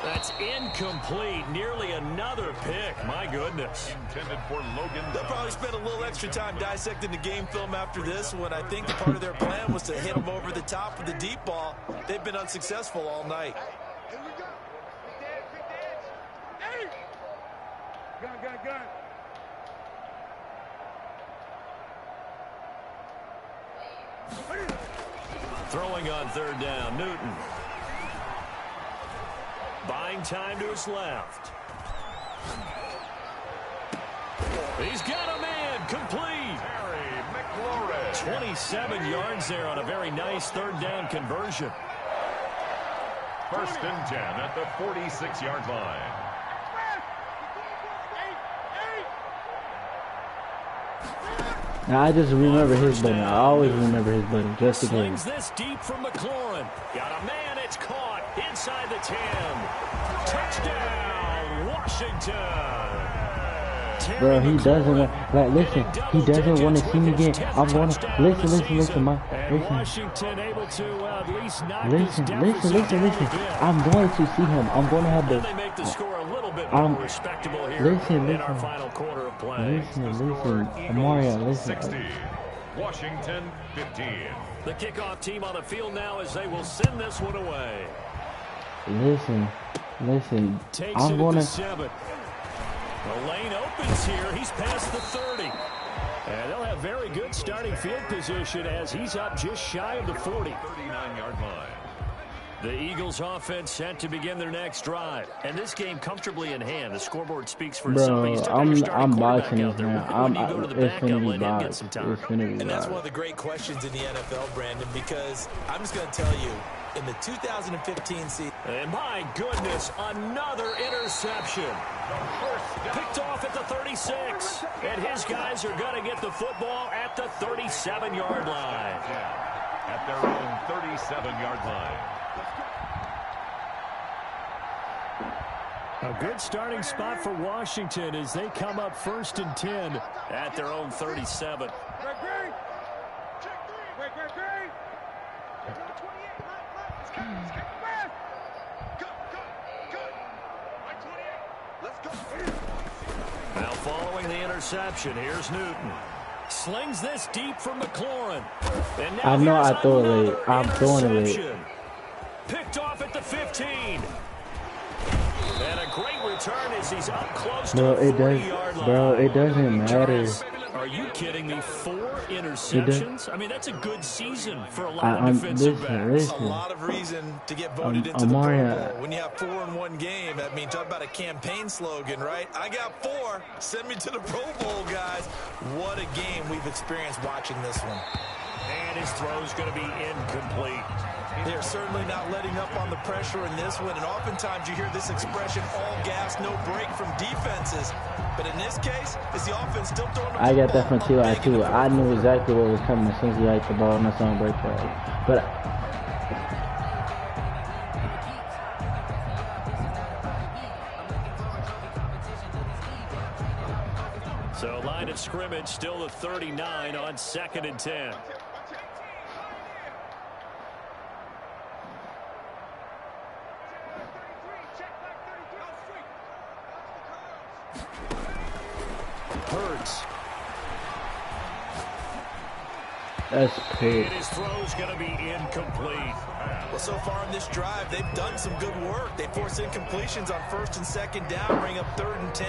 That's incomplete. Nearly another pick. My goodness. Intended for Logan. They'll probably spend a little extra time dissecting the game film after this one. I think the part of their plan was to hit them over the top with the deep ball. They've been unsuccessful all night. Here we go. Hey! Gun. Throwing on 3rd down. Newton. Buying time to his left. He's got a man. Complete. Terry McLaurin. 27 yards there on a very nice 3rd down conversion. 1st and 10 at the 46-yard line. Now I just remember his button. I always remember his button, just in Slings case. this deep from McLaurin. Got a man. It's caught inside the 10. Touchdown, Washington. Bro, he doesn't want. Like, listen, he doesn't want to see me again. I'm gonna listen, my listen. Washington able to at least knock Listen, this listen. I'm going to see him. I'm going to have They the. make the score a little bit more respectable here in our final quarter of play. Listen, Mario, listen. 60. Washington 15. The kickoff team on the field now as they will send this one away. Listen. Takes I'm it gonna. at the 7. The lane opens here. He's past the 30. And they'll have very good starting field position as he's up just shy of the 40. 39-yard line. The Eagles offense set to begin their next drive. And this game comfortably in hand. The scoreboard speaks for itself. Bro, You still got your starting I'm quarterback boxing out this there. now. When you go to the It's backup, gonna be let him get boxed. some time. It's gonna be And that's one boxed. of the great questions in the NFL, Brandon, because I'm just going to tell you, in the 2015 season. And my goodness, another interception. Picked off at the 36. And his guys are going to get the football at the 37-yard line. At their own 37-yard line. A good starting spot for Washington as they come up 1st and 10 at their own 37. Now following the interception, here's Newton. Slings this deep from McLaurin. And now I know here's I throw it late. another I'm throwing it late. interception. Picked off at the 15. And a great return as he's up close to Bro, the it does. 40-yard line. Bro, it doesn't matter. Are you kidding me? 4 interceptions? I mean, that's a good season for a lot of defensive backs. A lot of reason to get voted into the Pro Bowl. When you have 4 in one game, I mean, talk about a campaign slogan, right? I got 4. Send me to the Pro Bowl, guys. What a game we've experienced watching this one. And his throw's going to be incomplete. They're certainly not letting up on the pressure in this one, and oftentimes you hear this expression, all gas, no break from defenses. But in this case, is the offense still throwing the I got that ball from T.Y. too. I knew exactly what was coming as soon as he hiked the ball and that's on break play. But so line of scrimmage still the 39 on 2nd and 10. Hurts. that's pick. And his throw's going to be incomplete. Well, so far in this drive, they've done some good work. They forced incompletions on 1st and 2nd down, bring up 3rd and 10.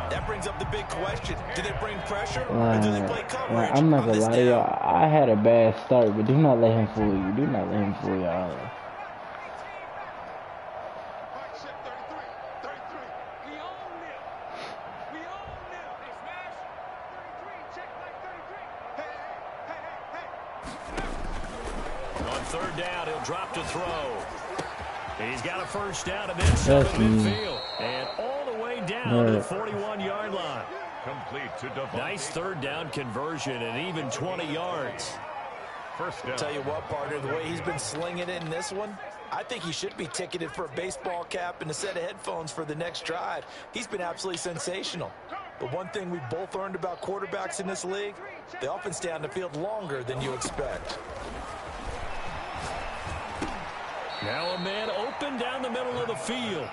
That brings up the big question. Do they bring pressure or do they play coverage? I'm not on gonna this lie to down? y'all. I had a bad start, but do not let him fool you. Do not let him fool y'all. On 3rd down, he'll drop to throw. He's got a 1st down and then some at midfield. And all the way down to the 41-yard line. Complete to Devontae. Nice 3rd down conversion and even 20 yards. First down. I'll tell you what, partner, the way he's been slinging it in this one, I think he should be ticketed for a baseball cap and a set of headphones for the next drive. He's been absolutely sensational. But one thing we both learned about quarterbacks in this league, they often stay on the field longer than you expect. Now a man open down the middle of the field.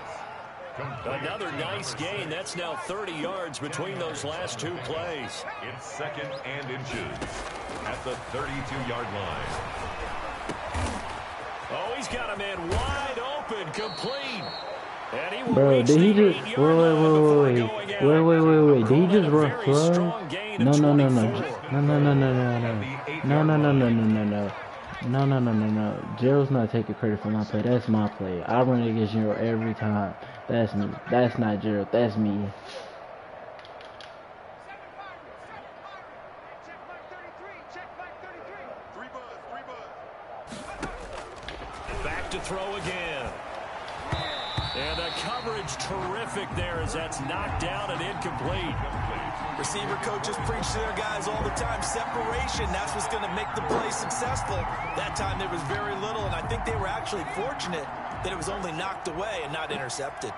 Another nice gain. That's now 30 yards between those last 2 plays. It's 2nd and inches at the 32-yard line. Oh, he's got a man wide open, complete. And he will Bro, reach did he the just 8-yard line before going out. wait? Did he just Very run flood? strong gain No. of No. Gerald's not taking credit for my play. That's my play. I run against Gerald every time. That's me. That's not Gerald. That's me. Back to throw again. And the coverage terrific there as that's knocked down and incomplete. Receiver coaches preach to their guys all the time. Separation, that's what's going to make the play successful. That time there was very little, and I think they were actually fortunate that it was only knocked away and not intercepted.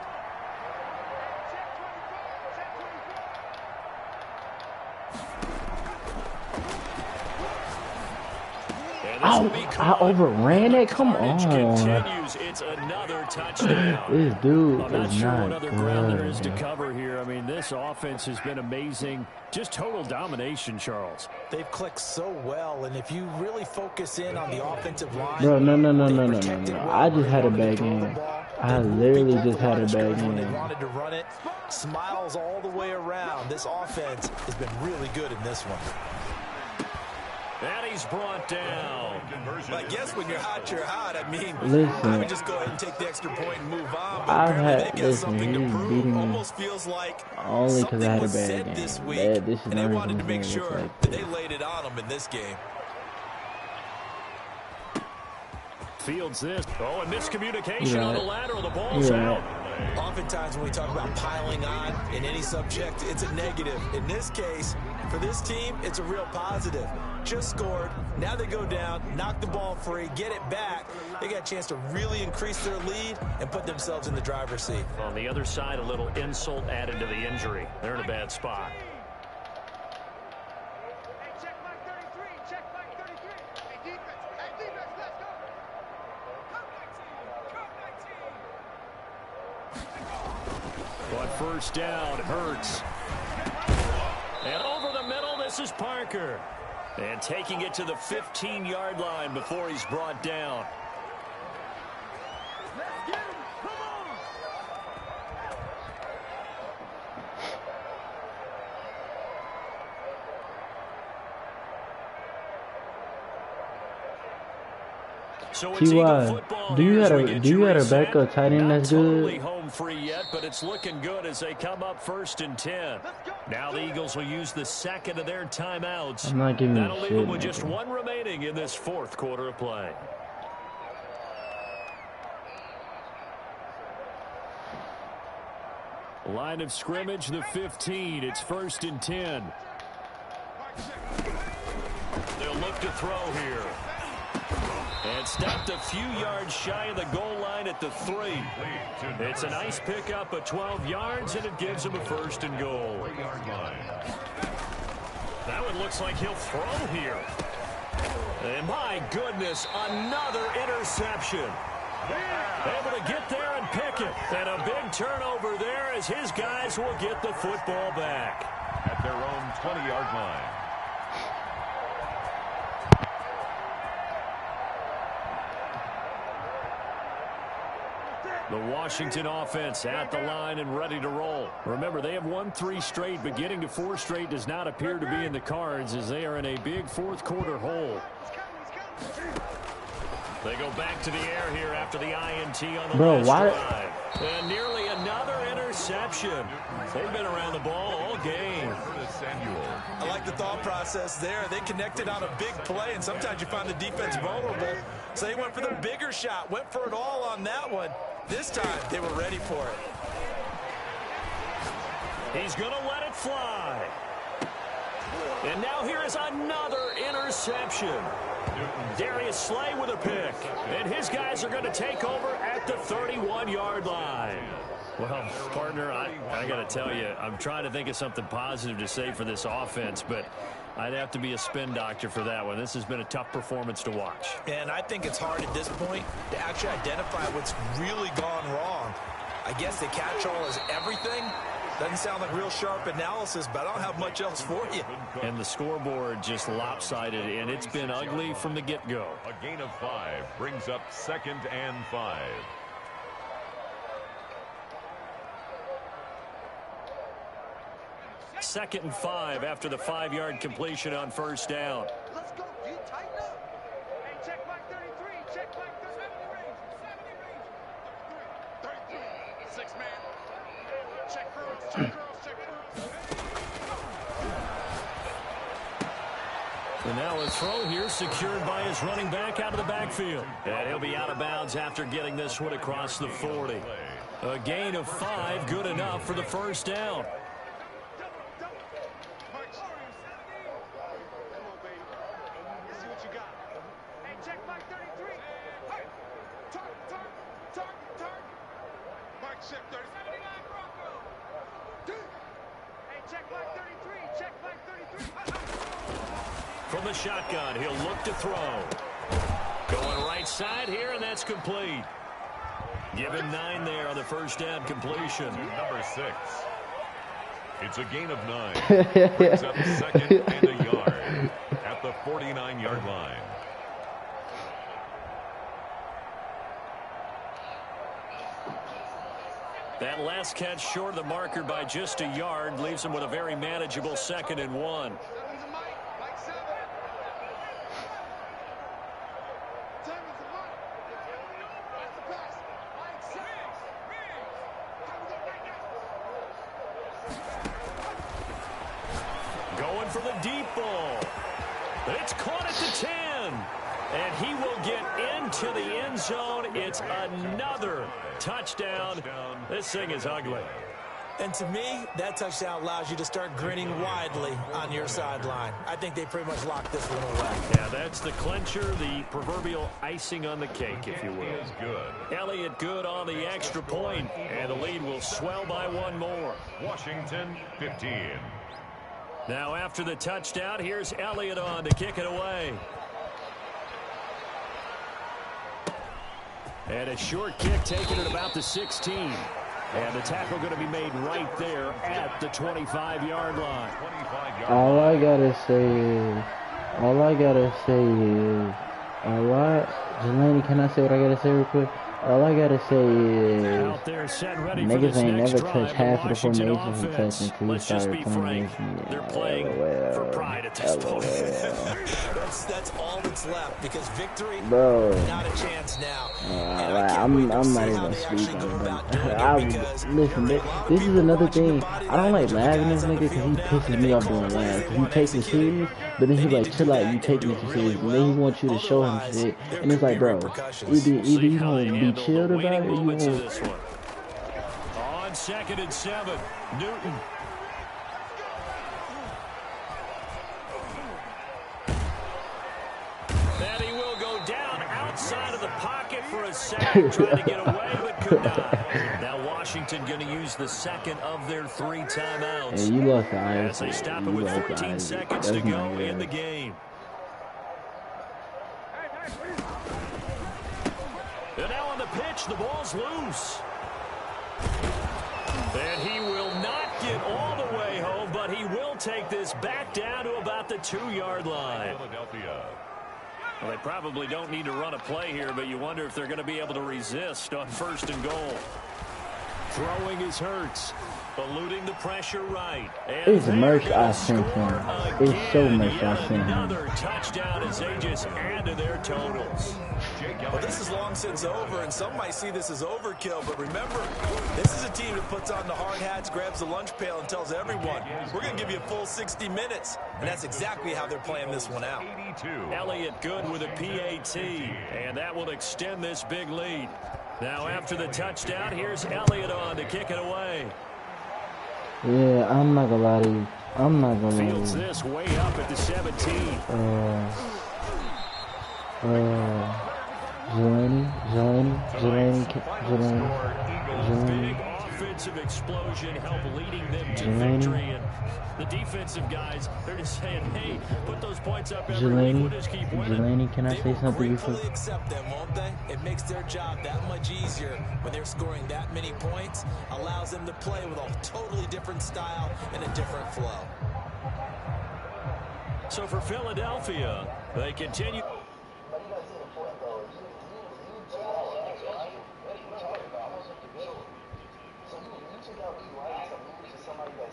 Oh, I overran it? Come on. Continues. It's another touchdown. This dude I'm not is sure not what other ground there is to good. cover here. I mean, this offense has been amazing. Just total domination, Charles. They've clicked so well, and if you really focus in on the offensive line... Bro, no. they protected well I just when had a they wanted bad to throw the game. ball. I They moved literally people just off the had a line of bad scrimmage when game. They wanted to run it. Smiles all the way around. This offense has been really good in this one. And he's brought down. But I guess when you're hot, I mean, Listen. I would just go ahead and take the extra point and move on. But I've apparently had- they got listen, something to he's prove. beating me Almost feels like Only 'cause I something had a was bad said game. this week, This is and they not wanted to even make gonna look sure like that this. they laid it on them in this game. Fields this. Oh, and miscommunication on the lateral. The ball's You're out. right. Oftentimes when we talk about piling on in any subject, it's a negative. In this case, for this team, it's a real positive. Just scored. Now they go down, knock the ball free, get it back. They got a chance to really increase their lead and put themselves in the driver's seat. On the other side, a little insult added to the injury. They're in a bad spot. Hey, check mark 33. Check mark 33. Hey, defense, let's go. But first down hurts. And over the middle, this is Parker. And taking it to the 15-yard line before he's brought down. Let's get him. Come on. So it's T.Y., Eagle football do you here as have we a get do you you have a reset. backup tight end Not that's totally good? home free yet, but it's looking good as they come up 1st and 10. Now the Eagles will use the second of their timeouts. I'm not giving you That'll leave shit, them with just nigga. one remaining in this 4th quarter of play. Line of scrimmage, the 15. It's 1st and 10. They'll look to throw here. And stopped a few yards shy of the goal line at the 3. It's a nice pickup of 12 yards, and it gives him a 1st and goal. That one looks like he'll throw here. And my goodness, another interception. Able to get there and pick it. And a big turnover there as his guys will get the football back. At their own 20-yard line. The Washington offense at the line and ready to roll. Remember, they have won 3 straight, but getting to 4 straight does not appear to be in the cards as they are in a big 4th quarter hole. They go back to the air here after the INT on the last drive. And nearly another interception. They've been around the ball all game. I like the thought process there. They connected on a big play, and sometimes you find the defense vulnerable. So they went for the bigger shot, went for it all on that one. This time, they were ready for it. He's going to let it fly. And now here is another interception. Darius Slay with a pick. And his guys are going to take over at the 31-yard line. Well, partner, I got to tell you, I'm trying to think of something positive to say for this offense, but I'd have to be a spin doctor for that one. This has been a tough performance to watch. And I think it's hard at this point to actually identify what's really gone wrong. I guess the catch-all is everything. Doesn't sound like real sharp analysis, but I don't have much else for you. And the scoreboard just lopsided, and it's been ugly from the get-go. A gain of 5 brings up 2nd and 5. Second and 5 after the 5-yard completion on first down. Let's go. D, tighten up. Hey, check Mike 33. Check Mike 70 range. 33. 6 man. Check girls. Check girls. Check girls. And now a throw here secured by his running back out of the backfield. And he'll be out of bounds after getting this one across the 40. A gain of 5, good enough for the first down. From the shotgun, he'll look to throw. Going right side here, and that's complete. Give him 9 there on the first down completion. Number 6. It's a gain of 9. Brings up 2nd and a yard at the 49-yard line. That last catch short of the marker by just a yard leaves him with a very manageable 2nd and 1. Going for the deep ball. It's caught at the 10. And he will get into the end zone. It's another touchdown. This thing is ugly. And to me, that touchdown allows you to start grinning widely on your sideline. I think they pretty much locked this one away. Yeah, that's the clincher, the proverbial icing on the cake, if you will. Is good. Elliott good on the extra point, and the lead will swell by 1 more. Washington 15. Now after the touchdown, here's Elliott on to kick it away. And a short kick taken at about the 16. And the tackle going to be made right there at the 25-yard line. All I gotta say is, Jelani, can I say what I gotta say real quick? All I gotta say is, Out there, set ready for niggas this ain't next never drive, touched half of the Washington formations and offense. touched until you Let's just started be playing frank. against me. They're playing for pride at this point. That's all that's left because victory, Bro. not a chance now. I'm not even speaking about it. Listen, this is another thing. I don't like laughing at this nigga because he pisses me off doing laugh. He takes it serious, but then he like, chill out, you taking it too serious. And then he wants you to show him shit. And it's like, bro, either you gonna be chilled about it or you won't. On 2nd and 7, Newton. And he will go down outside of the pocket for a sack, trying to get away, but could not. Now Washington going to use the second of their 3 timeouts. And you lost the IS. As they stop it with 14 seconds to go in the game. And now on the pitch, the ball's loose. And he will not get all the way home, but he will take this back down to about the 2-yard line. Philadelphia. Well, they probably don't need to run a play here, but you wonder if they're going to be able to resist on 1st and goal. Throwing is Hurts. Eluding the pressure right. And it's merch I sent him. It's so much I sent him. Another touchdown as they just add to their totals. Well, this is long since over, and some might see this as overkill, but remember, this is a team that puts on the hard hats, grabs the lunch pail, and tells everyone, we're going to give you a full 60 minutes. And that's exactly how they're playing this one out. Elliott good with a PAT, and that will extend this big lead. Now after the touchdown, here's Elliott on to kick it away. Yeah, I'm not gonna lie to you. Fields this way up at the 17. Jelani. Big offensive explosion help leading them to victory. And the defensive guys, they're just saying, hey, put those points up every week. We'll just keep winning. Jelani, can I say something before? They will gratefully accept them, won't they? It makes their job that much easier when they're scoring that many points. Allows them to play with a totally different style and a different flow. So for Philadelphia, they continue.